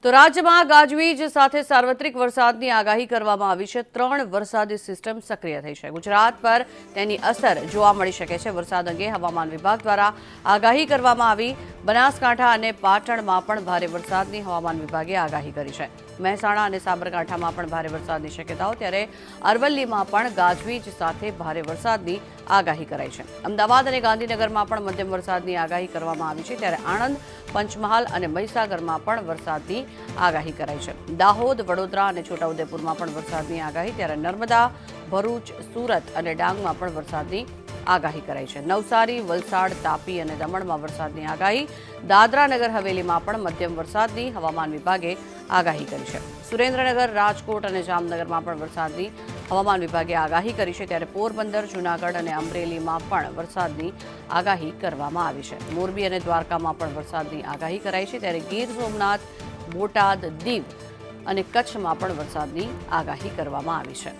તો રાજ્યમાં ગાજવીજ સાથે સાર્વત્રિક વરસાદની આગાહી કરવામાં આવી છે। 3 વરસાદી સિસ્ટમ સક્રિય થઈ છે। ગુજરાત પર તેની અસર જોવા મળી શકે છે। વરસાદ અંગે હવામાન વિભાગ દ્વારા આગાહી કરવામાં આવી। બનાસકાંઠા અને પાટણમાં પણ ભારે વરસાદની હવામાન વિભાગે આગાહી કરી છે। મહેસાણા અને સાબરકાંઠામાં પણ ભારે વરસાદની શક્યતાઓ, ત્યારે અરવલ્લીમાં પણ ગાજવીજ સાથે ભારે વરસાદની આગાહી કરાઈ છે। અમદાવાદ અને ગાંધીનગરમાં પણ મધ્યમ વરસાદની આગાહી કરવામાં આવી છે, ત્યારે આણંદ, પંચમહાલ અને મહીસાગરમાં પણ વરસાદની આગાહી કરાઈ છે। દાહોદ, વડોદરા અને છોટાઉદેપુરમાં પણ વરસાદની આગાહી, ત્યારે નર્મદા, ભરૂચ, સુરત અને ડાંગમાં પણ વરસાદની આગાહી કરાઈ છે। નવસારી, વલસાડ, તાપી અને દમણમાં વરસાદની આગાહી। દાદરા નગર હવેલીમાં પણ મધ્યમ વરસાદની હવામાન વિભાગે આગાહી કરી છે। સુરેન્દ્રનગર, રાજકોટ અને જામનગરમાં પણ વરસાદની હવામાન વિભાગે આગાહી કરી છે, ત્યારે પોરબંદર, જૂનાગઢ અને અમરેલીમાં પણ વરસાદની આગાહી કરવામાં આવી છે। મોરબી અને દ્વારકામાં પણ વરસાદની આગાહી કરાઈ છે, ત્યારે ગીર સોમનાથ, બોટાદ, દીવ અને કચ્છમાં પણ વરસાદની આગાહી કરવામાં આવી છે।